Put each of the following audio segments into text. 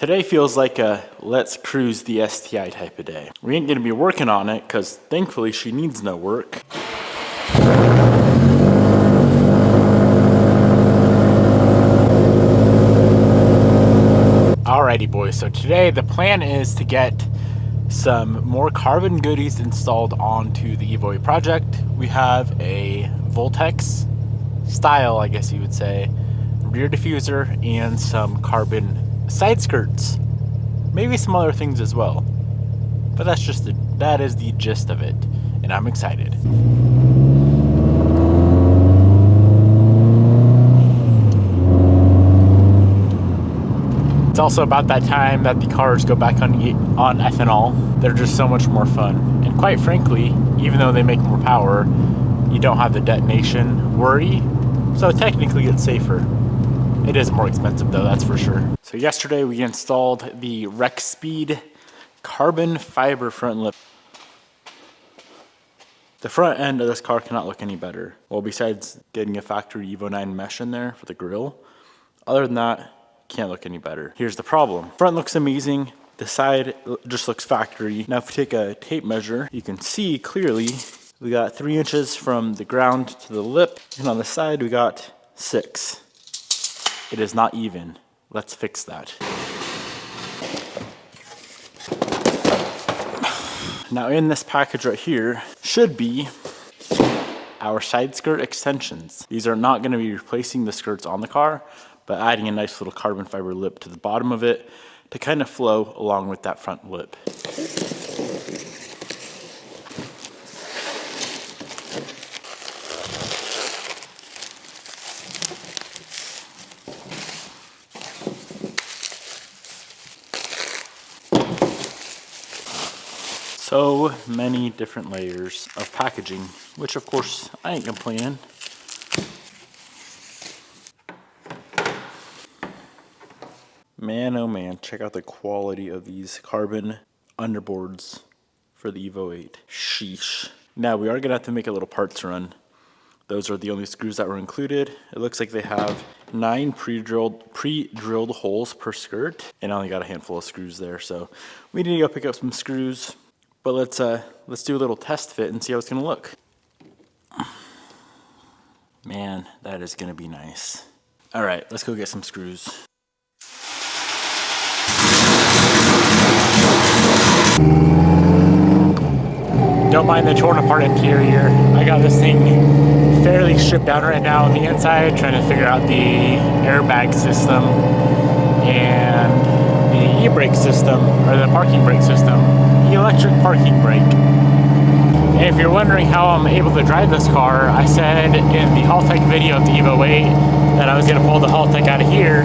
Today feels like a let's cruise the STI type of day. We ain't gonna be working on it because thankfully she needs no work. Alrighty boys, so today the plan is to get some more carbon goodies installed onto the Evo 8 project. We have a Voltex style, I guess you would say, rear diffuser and some carbon side skirts. Maybe some other things as well. But that is the gist of it, and I'm excited. It's also about that time that the cars go back on ethanol. They're just so much more fun. And quite frankly, even though they make more power, you don't have the detonation worry. So technically it's safer. It is more expensive though, that's for sure. So yesterday we installed the Speed carbon fiber front lip. The front end of this car cannot look any better. Well, besides getting a factory Evo 9 mesh in there for the grille, other than that, can't look any better. Here's the problem. Front looks amazing. The side just looks factory. Now if we take a tape measure, you can see clearly we got 3 inches from the ground to the lip, and on the side we got 6. It is not even. Let's fix that. Now in this package right here should be our side skirt extensions. These are not going to be replacing the skirts on the car, but adding a nice little carbon fiber lip to the bottom of it to kind of flow along with that front lip. So many different layers of packaging, which of course I ain't complaining. Man, oh man, check out the quality of these carbon underboards for the Evo 8. Sheesh. Now we are gonna have to make a little parts run. Those are the only screws that were included. It looks like they have 9 pre-drilled holes per skirt, and I only got a handful of screws there, so we need to go pick up some screws. But let's do a little test fit and see how it's gonna look. Man, that is gonna be nice. All right, let's go get some screws. Don't mind the torn apart interior. I got this thing fairly stripped down right now on the inside, trying to figure out the airbag system and the e-brake system, or the parking brake system, the electric parking brake. And if you're wondering how I'm able to drive this car, I said in the Haltech video of the Evo 8 that I was gonna pull the Haltech out of here,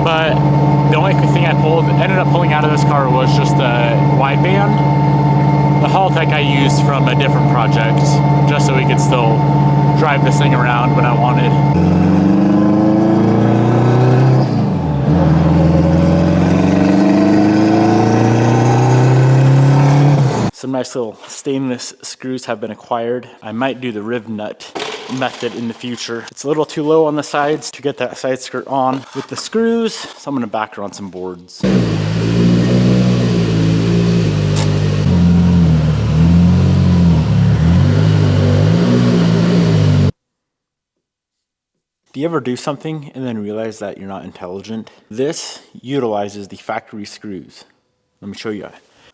but the only thing I ended up pulling out of this car was just the wideband. The Haltech I used from a different project, just so we could still drive this thing around when I wanted. Some nice little stainless screws have been acquired. I might do the rib nut method in the future. It's a little too low on the sides to get that side skirt on with the screws, so I'm gonna back her on some boards. Do you ever do something and then realize that you're not intelligent? This utilizes the factory screws. Let me show you.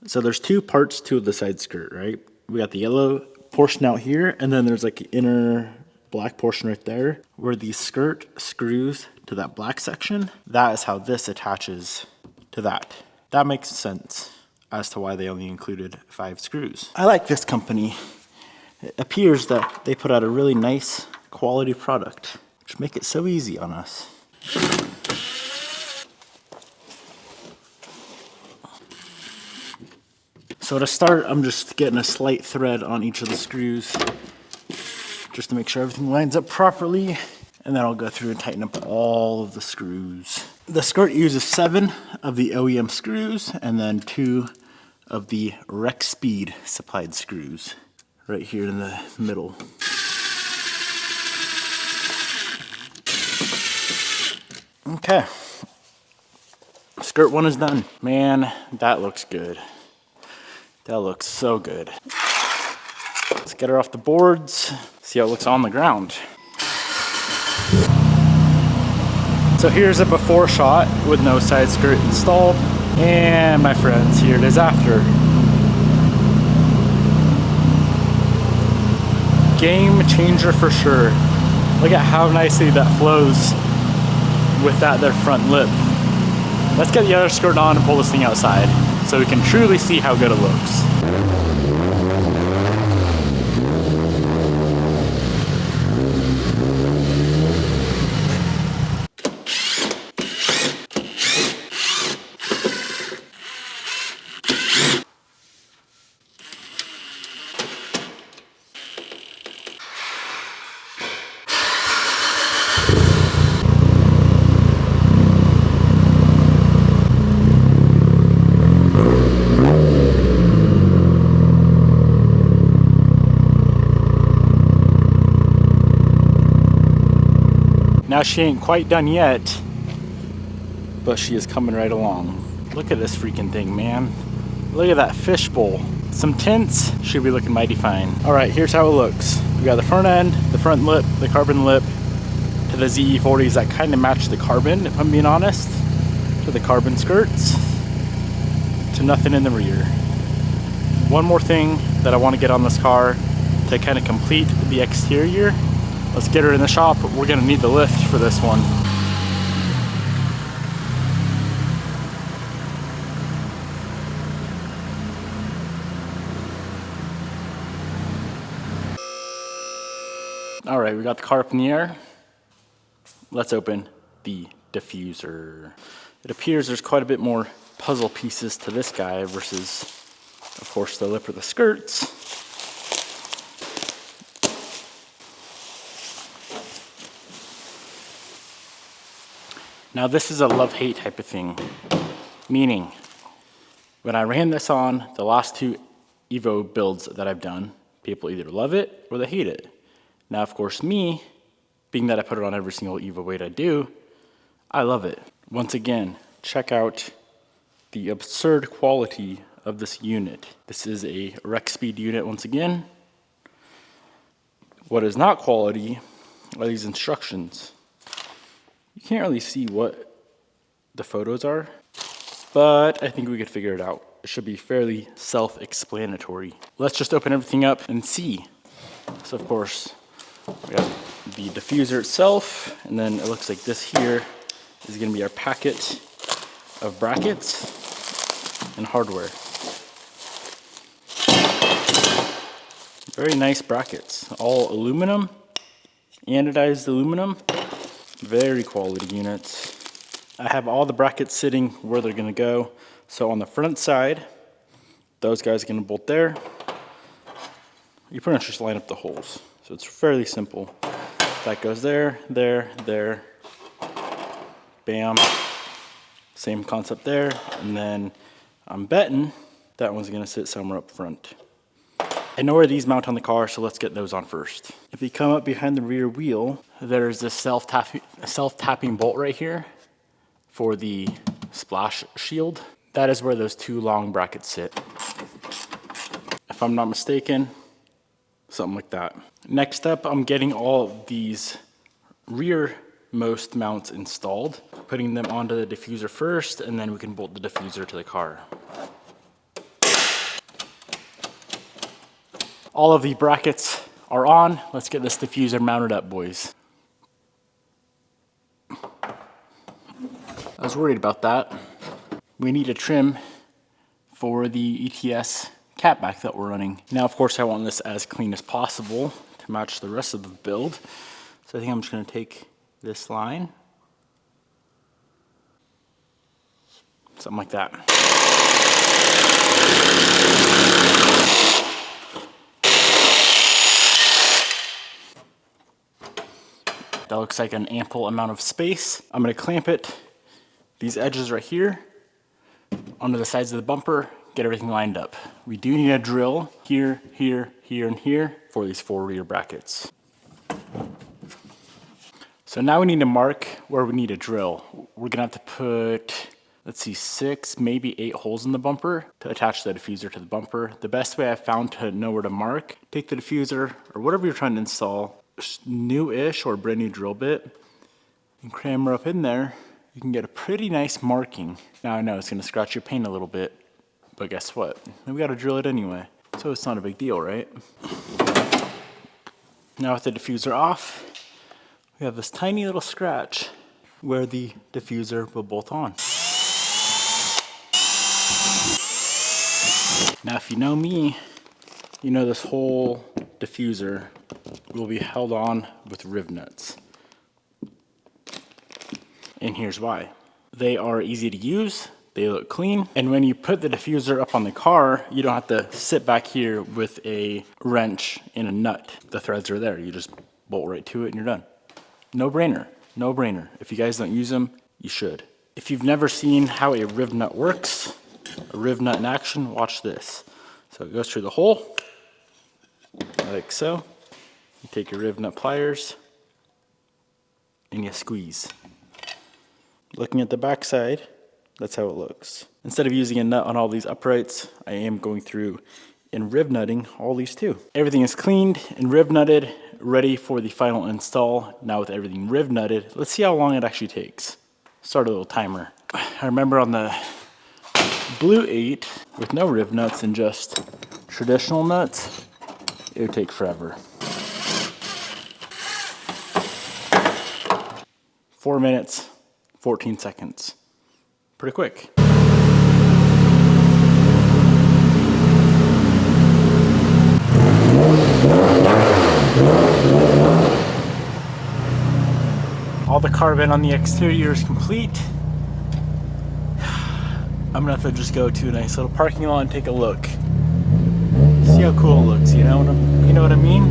So there's 2 parts to the side skirt, right? We got the yellow portion out here, and then there's like an inner black portion right there where the skirt screws to that black section. That is how this attaches to that. That makes sense as to why they only included 5 screws. I like this company. It appears that they put out a really nice quality product, which make it so easy on us. So to start, I'm just getting a slight thread on each of the screws just to make sure everything lines up properly, and then I'll go through and tighten up all of the screws. The skirt uses 7 of the OEM screws and then 2 of the Speed supplied screws right here in the middle. Okay. skirt one is done. Man, that looks good. That looks so good. Let's get her off the boards, see how it looks on the ground. So here's a before shot with no side skirt installed. And my friends, here it is after. Game changer for sure. Look at how nicely that flows with that there front lip. Let's get the other skirt on and pull this thing outside so we can truly see how good it looks. Now she ain't quite done yet, but she is coming right along. Look at this freaking thing, man. Look at that fishbowl. Some tints should be looking mighty fine. All right, here's how it looks. We got the front end, the front lip, the carbon lip to the ZE40s that kind of match the carbon, if I'm being honest, to the carbon skirts, to nothing in the rear. One more thing that I want to get on this car to kind of complete the exterior. Let's get her in the shop. We're gonna need the lift for this one. All right, we got the car up in the air. Let's open the diffuser. It appears there's quite a bit more puzzle pieces to this guy versus, of course, the lip or the skirts. Now this is a love-hate type of thing, meaning when I ran this on the last two Evo builds that I've done, people either love it or they hate it. Now, of course, me, being that I put it on every single Evo weight I do, I love it. Once again, check out the absurd quality of this unit. This is a rec speed unit once again. What is not quality are these instructions. You can't really see what the photos are, but I think we could figure it out. It should be fairly self-explanatory. Let's just open everything up and see. So of course, we got the diffuser itself, and then it looks like this here is gonna be our packet of brackets and hardware. Very nice brackets, all aluminum, anodized aluminum. Very quality units. I have all the brackets sitting where they're gonna go. So on the front side, those guys are gonna bolt there. You pretty much just line up the holes. So it's fairly simple. That goes there, there, there. Bam. Same concept there. And then I'm betting that one's gonna sit somewhere up front. I know where these mount on the car, so let's get those on first. If you come up behind the rear wheel, there's this self-tapping bolt right here for the splash shield. That is where those two long brackets sit. If I'm not mistaken, something like that. Next up, I'm getting all of these rearmost mounts installed, putting them onto the diffuser first, and then we can bolt the diffuser to the car. All of the brackets are on. Let's get this diffuser mounted up, boys. I was worried about that. We need a trim for the ETS catback that we're running. Now, of course, I want this as clean as possible to match the rest of the build. So I think I'm just gonna take this line, something like that. That looks like an ample amount of space. I'm gonna clamp it, these edges right here, onto the sides of the bumper, get everything lined up. We do need a drill here, here, here, and here for these 4 rear brackets. So now we need to mark where we need a drill. We're gonna have to put let's see, 6, maybe 8 holes in the bumper to attach the diffuser to the bumper. The best way I've found to know where to mark, take the diffuser or whatever you're trying to install, new-ish or brand new drill bit, and cram her up in there. You can get a pretty nice marking. Now I know it's gonna scratch your paint a little bit, but guess what? We gotta drill it anyway. So it's not a big deal, right? Now with the diffuser off, we have this tiny little scratch where the diffuser will bolt on. Now if you know me, you know this whole diffuser will be held on with riv nuts. And here's why. They are easy to use, they look clean, and when you put the diffuser up on the car, you don't have to sit back here with a wrench and a nut. The threads are there, you just bolt right to it and you're done. No brainer, no brainer. If you guys don't use them, you should. If you've never seen how a riv nut works, a riv nut in action, watch this. So it goes through the hole, like so. You take your riv nut pliers and you squeeze. Looking at the back side, that's how it looks. Instead of using a nut on all these uprights, I am going through and riv nutting all these too. Everything is cleaned and riv nutted, ready for the final install. Now with everything riv nutted, let's see how long it actually takes. Start a little timer. I remember on the Blue 8 with no riv nuts and just traditional nuts, it would take forever. 4 minutes, 14 seconds. Pretty quick. All the carbon on the exterior is complete. I'm gonna have to just go to a nice little parking lot and take a look. See how cool it looks, you know what I mean?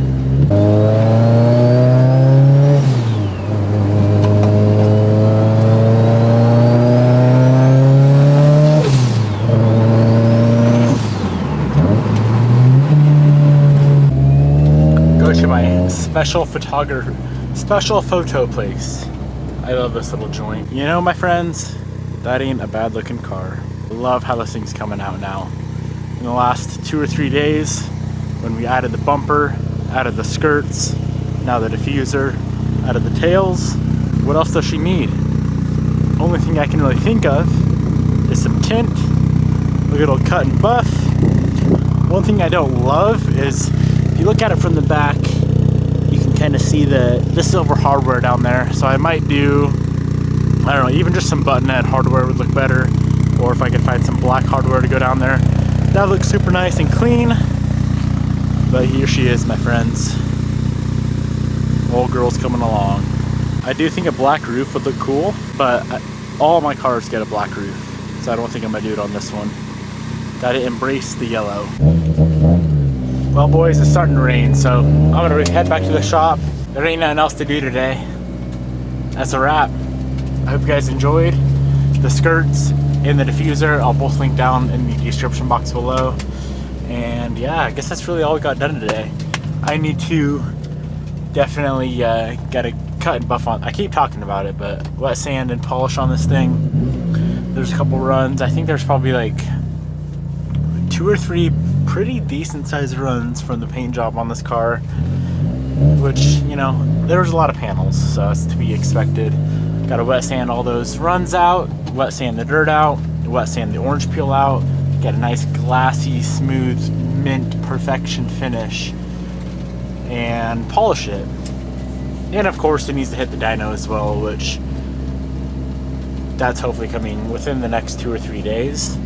Go to my special photo place. I love this little joint. You know, my friends, that ain't a bad looking car. I love how this thing's coming out now. In the last 2 or 3 days, when we added the bumper, added the skirts, now the diffuser, added the tails, what else does she need? Only thing I can really think of is some tint, a little cut and buff. One thing I don't love is, if you look at it from the back, you can kind of see the silver hardware down there. So I might do, I don't know, even just some buttonhead hardware would look better. Or if I could find some black hardware to go down there. That looks super nice and clean. But here she is, my friends. Old girl's coming along. I do think a black roof would look cool, but all my cars get a black roof. So I don't think I'm gonna do it on this one. Gotta embrace the yellow. Well boys, it's starting to rain, so I'm gonna head back to the shop. There ain't nothing else to do today. That's a wrap. I hope you guys enjoyed. The skirts and the diffuser, I'll both link down in the description box below. And yeah, I guess that's really all we got done today. I need to definitely get a cut and buff on. I keep talking about it, but wet sand and polish on this thing. There's a couple runs. I think there's probably like 2 or 3 pretty decent sized runs from the paint job on this car, which, you know, there was a lot of panels, so it's to be expected. Got to wet sand all those runs out, wet sand the dirt out, wet sand the orange peel out, get a nice glassy, smooth, mint perfection finish, and polish it. And of course it needs to hit the dyno as well, which that's hopefully coming within the next 2 or 3 days.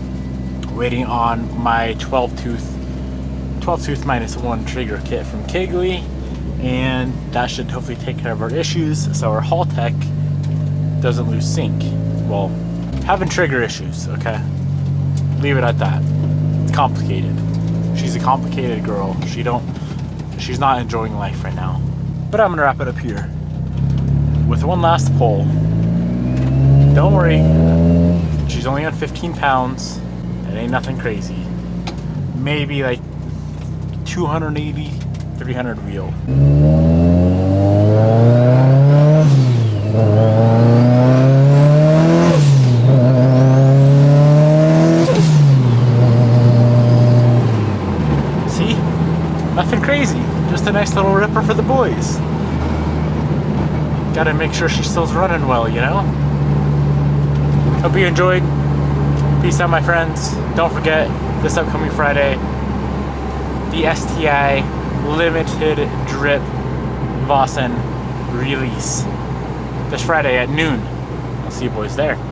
Waiting on my 12 tooth -1 trigger kit from Kigley, and that should hopefully take care of our issues so our Hall Tech doesn't lose sync. Well, having trigger issues, okay? Leave it at that. It's complicated. She's a complicated girl. She's not enjoying life right now. But I'm gonna wrap it up here with one last pull. Don't worry, she's only on 15 pounds. It ain't nothing crazy. Maybe like 280, 300 wheel. nice little ripper for the boys. Gotta make sure she's still running well, you know? Hope you enjoyed. Peace out, my friends. Don't forget, this upcoming Friday, the STI limited drip Vossen release. This Friday at noon. I'll see you boys there.